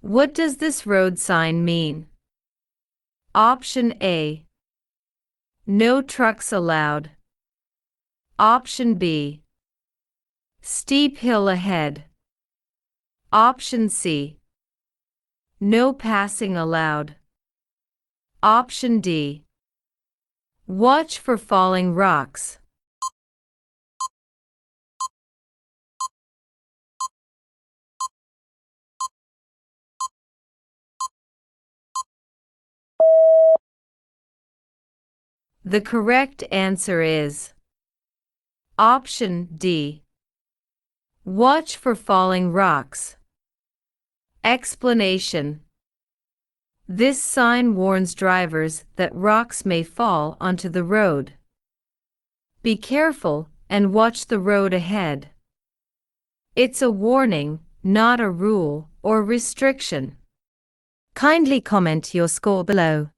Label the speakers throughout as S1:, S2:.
S1: What does this road sign mean? Option A. No trucks allowed. Option B. Steep hill ahead. Option C. No passing allowed. Option D. Watch for falling rocks. The correct answer is Option D. Watch for falling rocks. Explanation: this sign warns drivers that rocks may fall onto the road. Be careful and watch the road ahead. It's a warning, not a rule or restriction. Kindly comment your score below.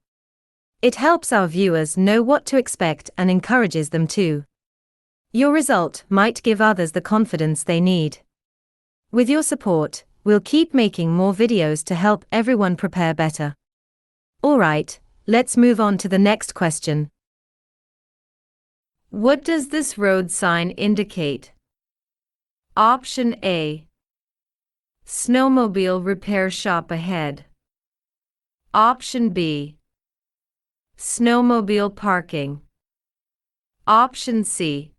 S1: It helps our viewers know what to expect and encourages them to. Your result might give others the confidence they need. With your support, we'll keep making more videos to help everyone prepare better. Alright, let's move on to the next question. What does this road sign indicate? Option A. Snowmobile repair shop ahead. Option B. Snowmobile parking. Option C.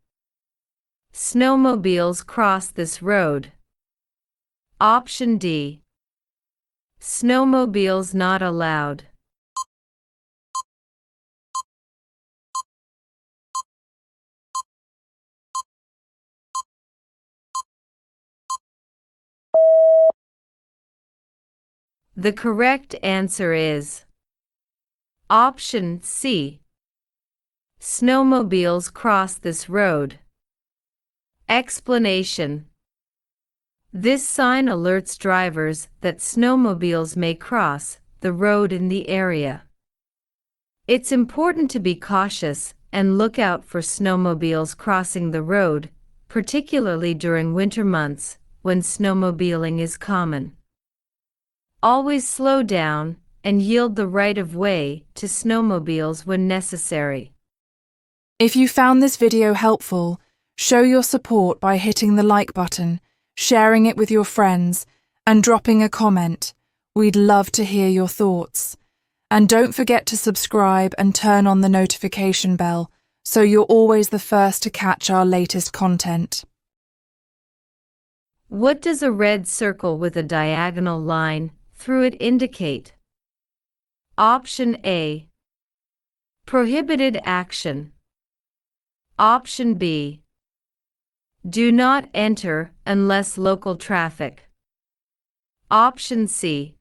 S1: Snowmobiles cross this road. Option D. Snowmobiles not allowed. The correct answer is Option C. Snowmobiles cross this road. Explanation: this sign alerts drivers that snowmobiles may cross the road in the area. It's important to be cautious and look out for snowmobiles crossing the road, particularly during winter months when snowmobiling is common. Always slow down and yield the right of way to snowmobiles when necessary.
S2: If you found this video helpful, show your support by hitting the like button, sharing it with your friends, and dropping a comment. We'd love to hear your thoughts. And don't forget to subscribe and turn on the notification bell so you're always the first to catch our latest content.
S1: What does a red circle with a diagonal line through it indicate? Option A. Prohibited action. Option B. Do not enter unless local traffic. Option C.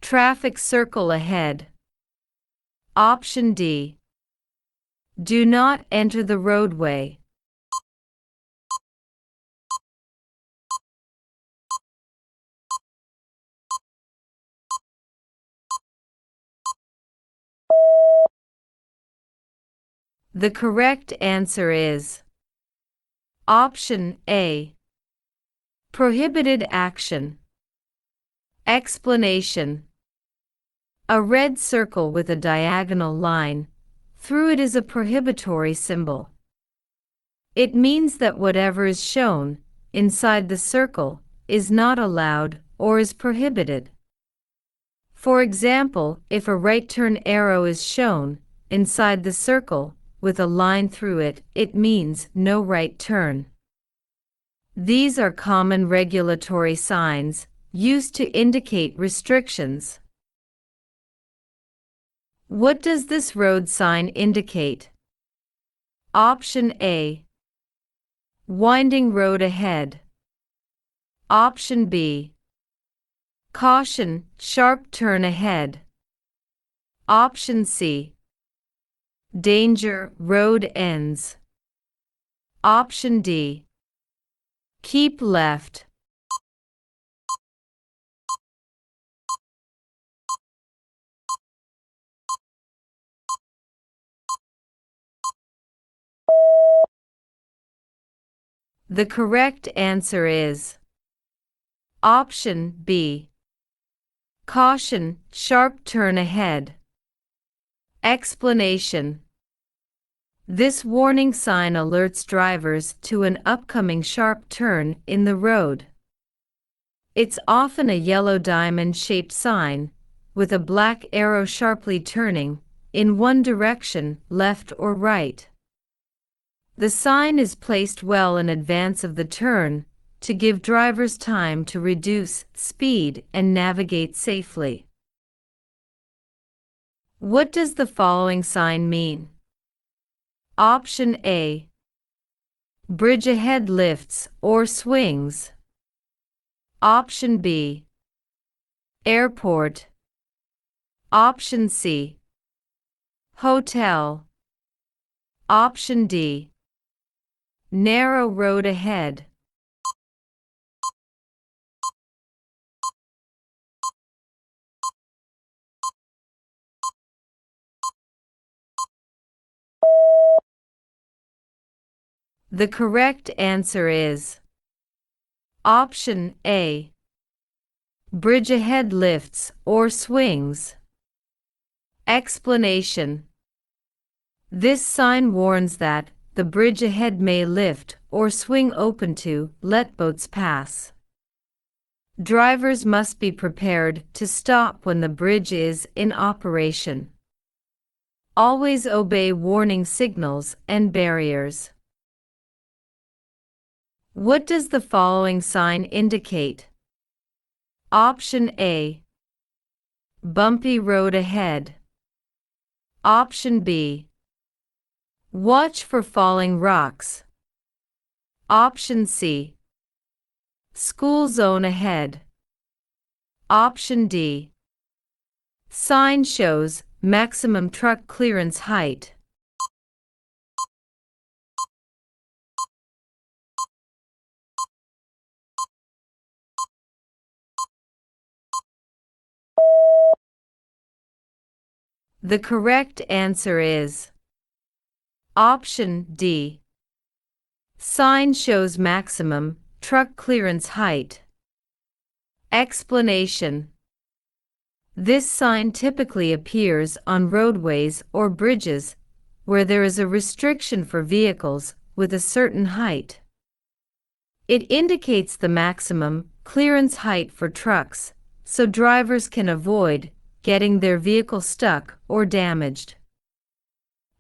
S1: Traffic circle ahead. Option D. Do not enter the roadway. The correct answer is Option A. Prohibited action. Explanation: a red circle with a diagonal line through it is a prohibitory symbol. It means that whatever is shown inside the circle is not allowed or is prohibited. For example, if a right turn arrow is shown inside the circle with a line through it, it means no right turn. These are common regulatory signs used to indicate restrictions. What does this road sign indicate? Option A. Winding road ahead. Option B. Caution, sharp turn ahead. Option C. Danger, road ends. Option D. Keep left. The correct answer is Option B. Caution, sharp turn ahead. Explanation. This warning sign alerts drivers to an upcoming sharp turn in the road. It's often a yellow diamond-shaped sign, with a black arrow sharply turning in one direction, left or right. The sign is placed well in advance of the turn to give drivers time to reduce speed and navigate safely. What does the following sign mean? Option A. Bridge ahead lifts or swings. Option B. Airport. Option C. Hotel. Option D. Narrow road ahead. The correct answer is Option A. Bridge ahead lifts or swings. Explanation. This sign warns that the bridge ahead may lift or swing open to let boats pass. Drivers must be prepared to stop when the bridge is in operation. Always obey warning signals and barriers. What does the following sign indicate? Option A. Bumpy road ahead. Option B. Watch for falling rocks. Option C. School zone ahead. Option D. Sign shows maximum truck clearance height. The correct answer is Option D. Sign shows maximum truck clearance height. Explanation. This sign typically appears on roadways or bridges where there is a restriction for vehicles with a certain height. It indicates the maximum clearance height for trucks, so drivers can avoid getting their vehicle stuck or damaged.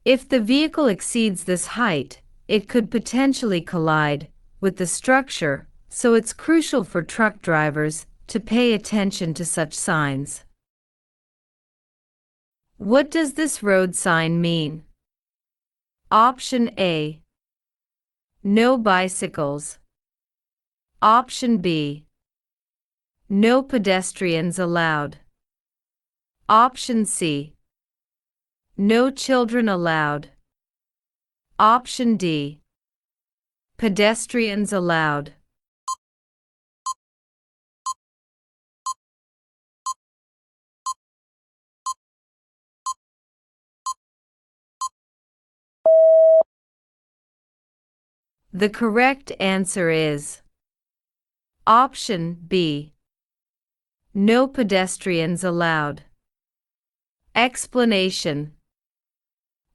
S1: If the vehicle exceeds this height, it could potentially collide with the structure, so it's crucial for truck drivers to pay attention to such signs. What does this road sign mean? Option A. No bicycles. Option B. No pedestrians allowed. Option C. No children allowed. Option D. Pedestrians allowed. The correct answer is Option B. No pedestrians allowed. Explanation.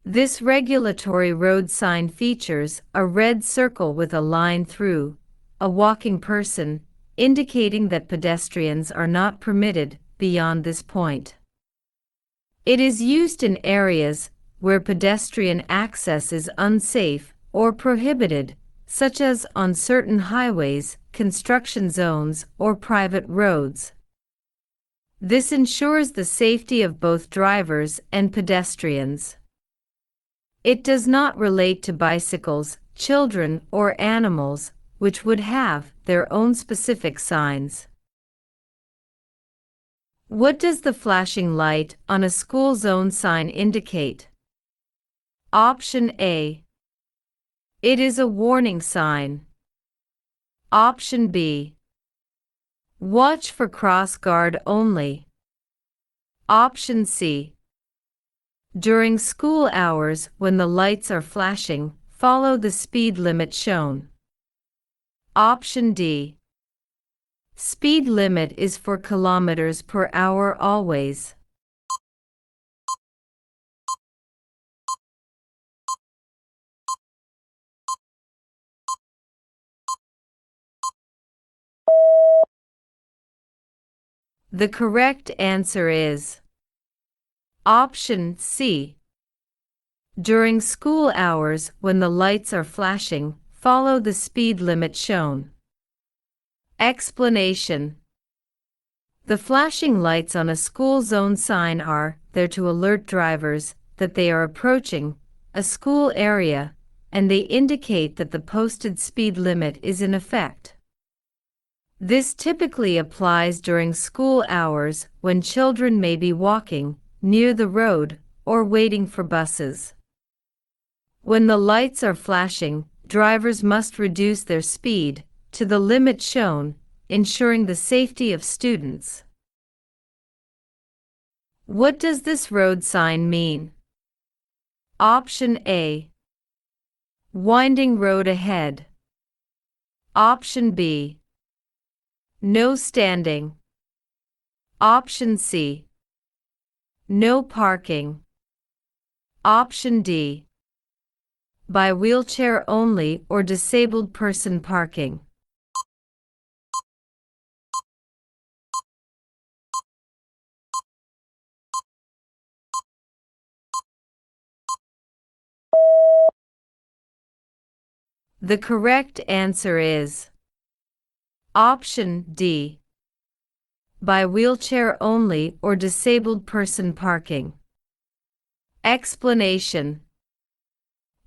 S1: This regulatory road sign features a red circle with a line through a walking person, indicating that pedestrians are not permitted beyond this point. It is used in areas where pedestrian access is unsafe or prohibited, such as on certain highways, construction zones, or private roads. This ensures the safety of both drivers and pedestrians. It does not relate to bicycles, children, or animals, which would have their own specific signs. What does the flashing light on a school zone sign indicate? Option A. It is a warning sign. Option B. Watch for cross guard only. Option C. During school hours when the lights are flashing, follow the speed limit shown. Option D. Speed limit is 4 kilometers per hour always. The correct answer is option C. During school hours, when the lights are flashing, follow the speed limit shown. Explanation: the flashing lights on a school zone sign are there to alert drivers that they are approaching a school area, and they indicate that the posted speed limit is in effect. This typically applies during school hours when children may be walking near the road or waiting for buses. When the lights are flashing, drivers must reduce their speed to the limit shown, ensuring the safety of students. What does this road sign mean? Option A. Winding road ahead. Option B. No standing. Option C. No parking. Option D. By wheelchair only or disabled person parking. The correct answer is option D. By wheelchair only or disabled person parking. Explanation: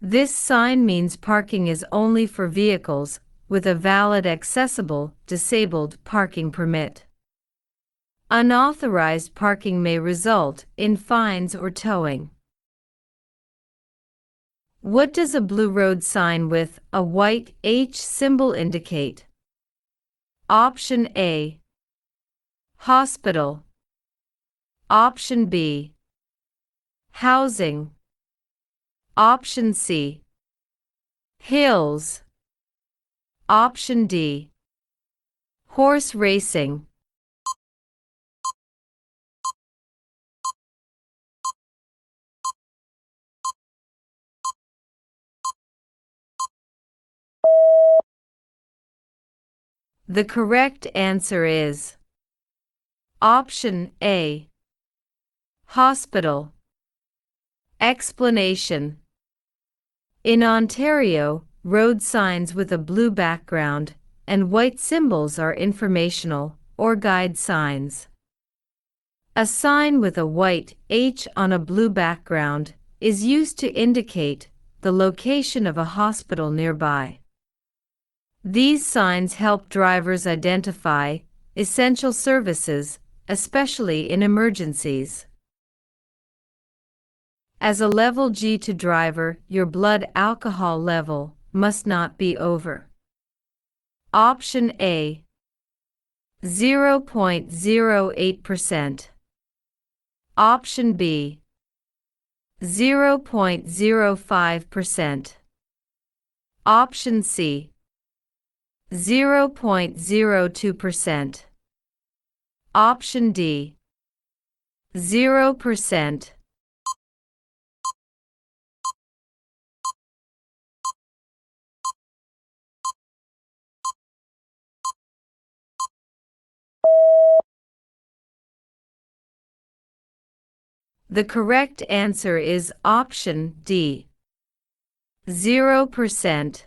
S1: this sign means parking is only for vehicles with a valid accessible disabled parking permit. Unauthorized parking may result in fines or towing. What does a blue road sign with a white H symbol indicate? Option A. Hospital. Option B. Housing. Option C. Hills. Option D. Horse racing. The correct answer is option A. Hospital. Explanation: in Ontario, road signs with a blue background and white symbols are informational or guide signs. A sign with a white H on a blue background is used to indicate the location of a hospital nearby. These signs help drivers identify essential services, especially in emergencies. As a level G2 driver, your blood alcohol level must not be over. Option A. 0.08%. Option B. 0.05%. Option C. 0.02%. Option D. 0%. The correct answer is option D. 0%.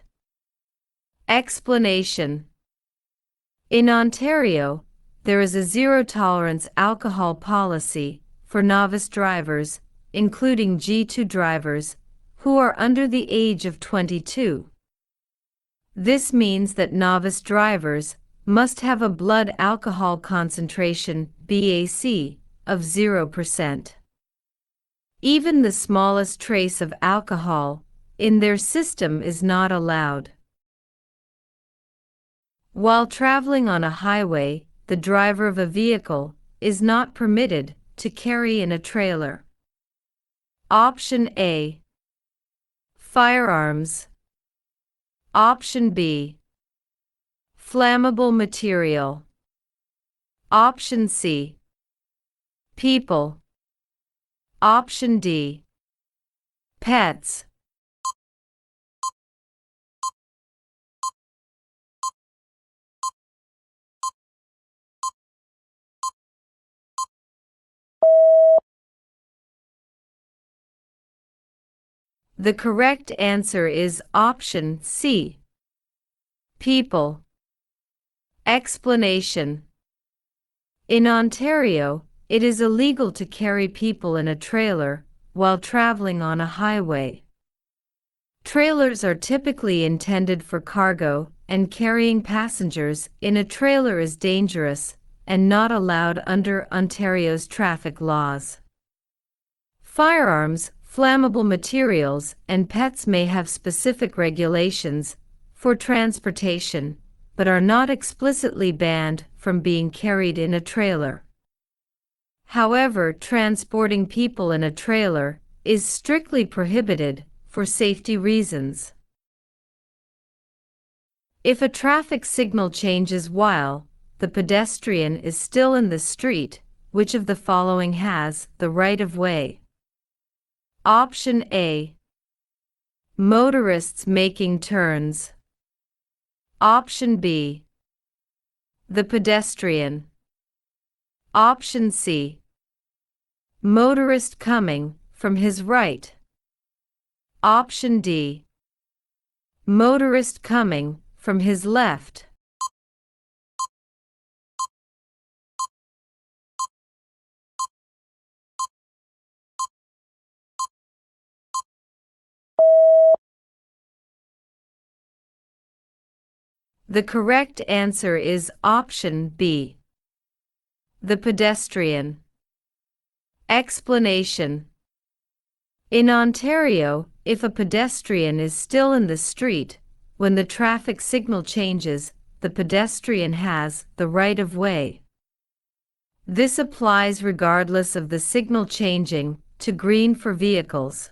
S1: Explanation: in Ontario, there is a zero-tolerance alcohol policy for novice drivers, including G2 drivers, who are under the age of 22. This means that novice drivers must have a blood alcohol concentration (BAC) of 0%. Even the smallest trace of alcohol in their system is not allowed. While traveling on a highway, the driver of a vehicle is not permitted to carry in a trailer. Option A. Firearms. Option B. Flammable material. Option C. People. Option D. Pets. The correct answer is option C. People. Explanation. In Ontario, it is illegal to carry people in a trailer while traveling on a highway. Trailers are typically intended for cargo, and carrying passengers in a trailer is dangerous and not allowed under Ontario's traffic laws. Firearms, flammable materials, and pets may have specific regulations for transportation, but are not explicitly banned from being carried in a trailer. However, transporting people in a trailer is strictly prohibited for safety reasons. If a traffic signal changes while the pedestrian is still in the street, which of the following has the right of way? Option A. Motorists making turns. Option B. The pedestrian. Option C. Motorist coming from his right. Option D. Motorist coming from his left. The correct answer is option B. The pedestrian. Explanation. In Ontario, if a pedestrian is still in the street when the traffic signal changes, the pedestrian has the right of way. This applies regardless of the signal changing to green for vehicles.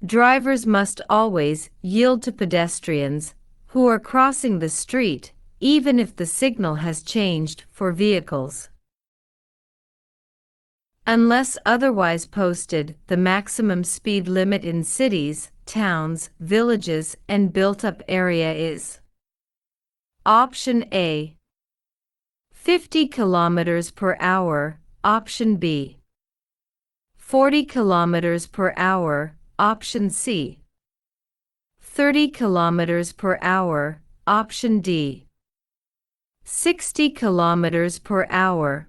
S1: Drivers must always yield to pedestrians who are crossing the street, even if the signal has changed for vehicles. Unless otherwise posted, the maximum speed limit in cities, towns, villages, and built-up area is Option A. 50 kilometers per hour, Option B. 40 kilometers per hour, Option C. 30 kilometers per hour, Option D. 60 kilometers per hour.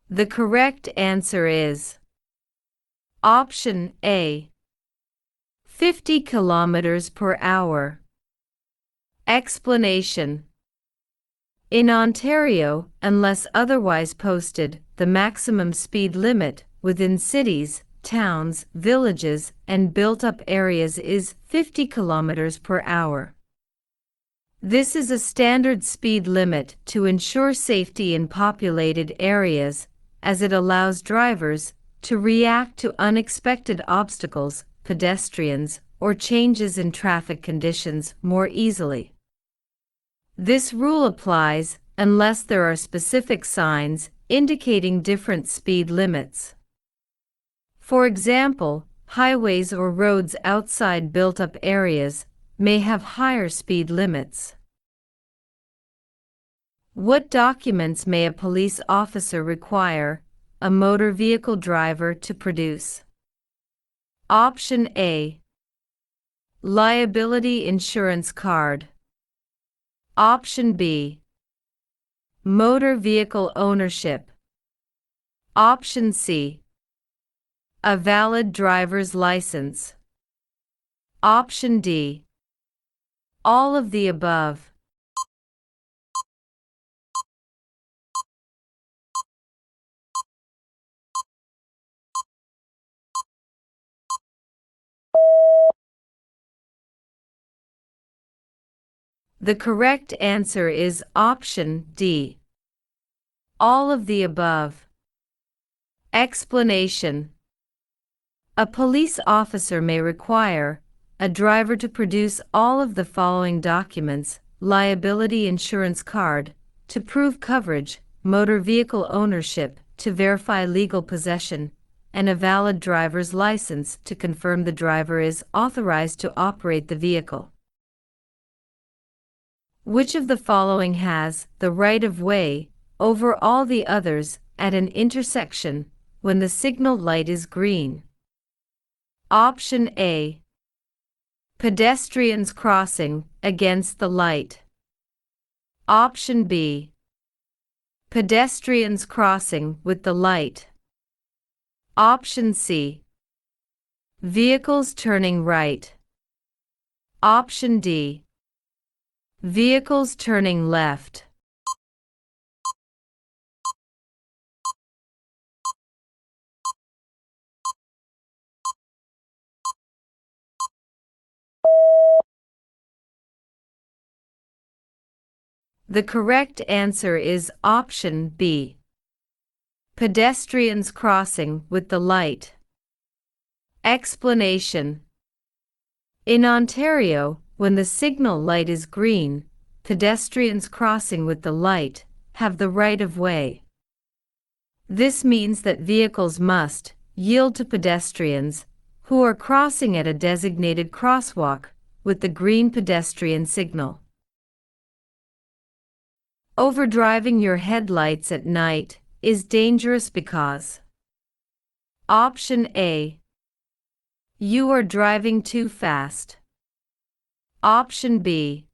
S1: The correct answer is Option A. 50 kilometers per hour. Explanation. In Ontario, unless otherwise posted, the maximum speed limit within cities, towns, villages, and built-up areas is 50 kilometers per hour. This is a standard speed limit to ensure safety in populated areas, as it allows drivers to react to unexpected obstacles, pedestrians, or changes in traffic conditions more easily. This rule applies unless there are specific signs indicating different speed limits. For example, highways or roads outside built-up areas may have higher speed limits. What documents may a police officer require a motor vehicle driver to produce? Option A. Liability insurance card. Option B. Motor vehicle ownership. Option C. A valid driver's license. Option D. All of the above. The correct answer is option D. All of the above. Explanation. A police officer may require a driver to produce all of the following documents: liability insurance card, to prove coverage, motor vehicle ownership, to verify legal possession, and a valid driver's license to confirm the driver is authorized to operate the vehicle. Which of the following has the right of way over all the others at an intersection when the signal light is green? Option A. Pedestrians crossing against the light. Option B. Pedestrians crossing with the light. Option C. Vehicles turning right. Option D. Vehicles turning left. The correct answer is option B. Pedestrians crossing with the light. Explanation. In Ontario, when the signal light is green, pedestrians crossing with the light have the right of way. This means that vehicles must yield to pedestrians who are crossing at a designated crosswalk with the green pedestrian signal. Overdriving your headlights at night is dangerous because. Option A. You are driving too fast. Option B.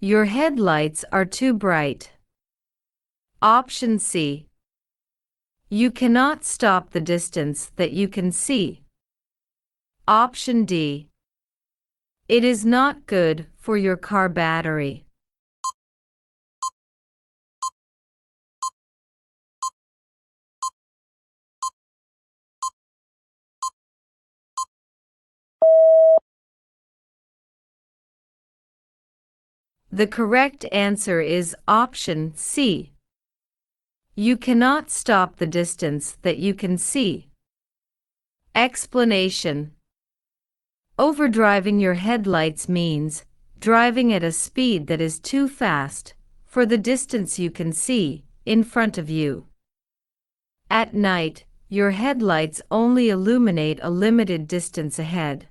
S1: Your headlights are too bright. Option C. You cannot stop the distance that you can see. Option D. It is not good for your car battery. The correct answer is option C. You cannot stop the distance that you can see. Explanation. Overdriving your headlights means driving at a speed that is too fast for the distance you can see in front of you. At night, your headlights only illuminate a limited distance ahead.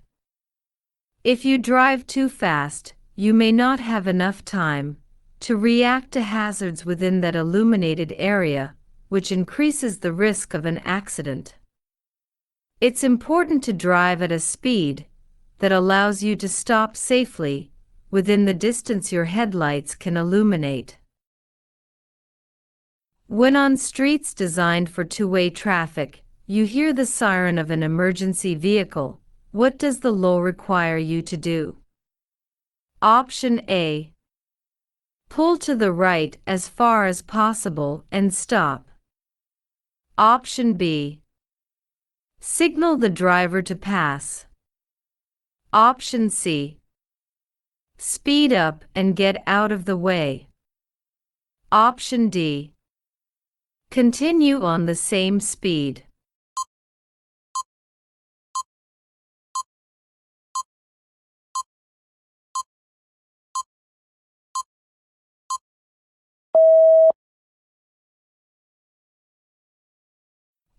S1: If you drive too fast, you may not have enough time to react to hazards within that illuminated area, which increases the risk of an accident. It's important to drive at a speed that allows you to stop safely within the distance your headlights can illuminate. When on streets designed for two-way traffic, you hear the siren of an emergency vehicle. What does the law require you to do? Option A. Pull to the right as far as possible and stop. Option B. Signal the driver to pass. Option C. Speed up and get out of the way. Option D. Continue on the same speed.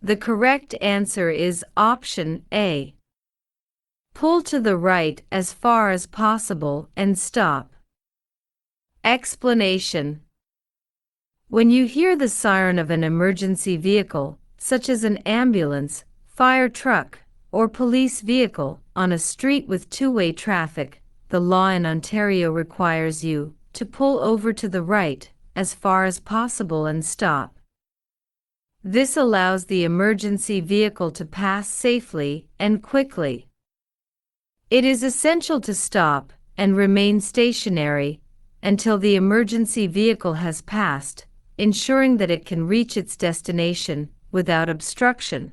S1: The correct answer is option A. Pull to the right as far as possible and stop. Explanation. When you hear the siren of an emergency vehicle, such as an ambulance, fire truck, or police vehicle, on a street with two-way traffic, the law in Ontario requires you to pull over to the right as far as possible and stop. This allows the emergency vehicle to pass safely and quickly. It is essential to stop and remain stationary until the emergency vehicle has passed, ensuring that it can reach its destination without obstruction.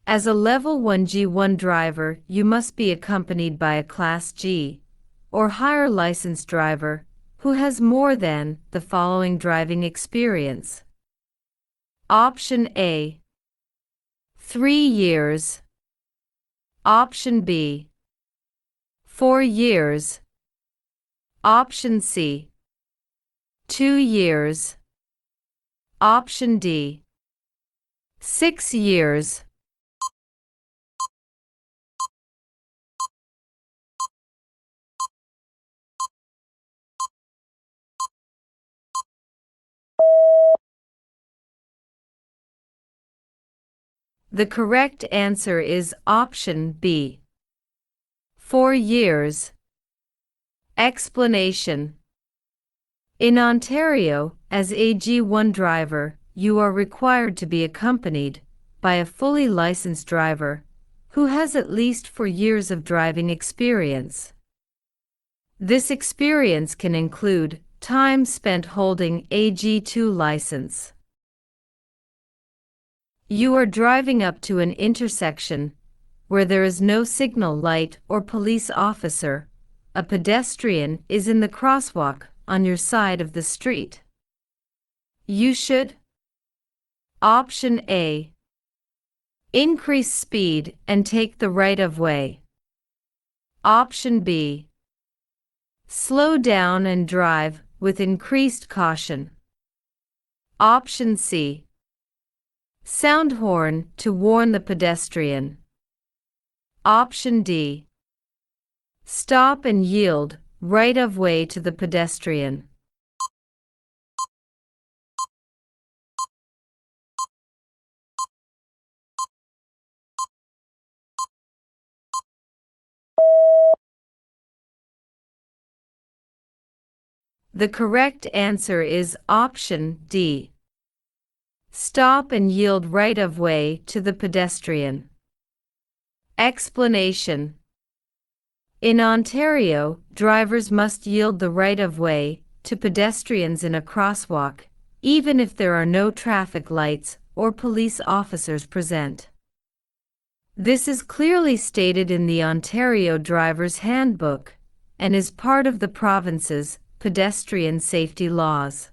S1: As a Level 1 G1 driver, you must be accompanied by a Class G or higher licensed driver who has more than the following driving experience? Option A, 3 years. Option B, 4 years. Option C, 2 years. Option D, 6 years. The correct answer is option B, 4 years. Explanation: in Ontario, as a G1 driver, you are required to be accompanied by a fully licensed driver who has at least 4 years of driving experience. This experience can include time spent holding a G2 license. You are driving up to an intersection where there is no signal light or police officer. A pedestrian is in the crosswalk on your side of the street. You should: Option A, increase speed and take the right of way. Option B, slow down and drive with increased caution. Option C, sound horn to warn the pedestrian. Option D, stop and yield right of way to the pedestrian. The correct answer is option D, stop and yield right of way to the pedestrian. Explanation: in Ontario, drivers must yield the right of way to pedestrians in a crosswalk, even if there are no traffic lights or police officers present. This is clearly stated in the Ontario Driver's Handbook and is part of the province's pedestrian safety laws.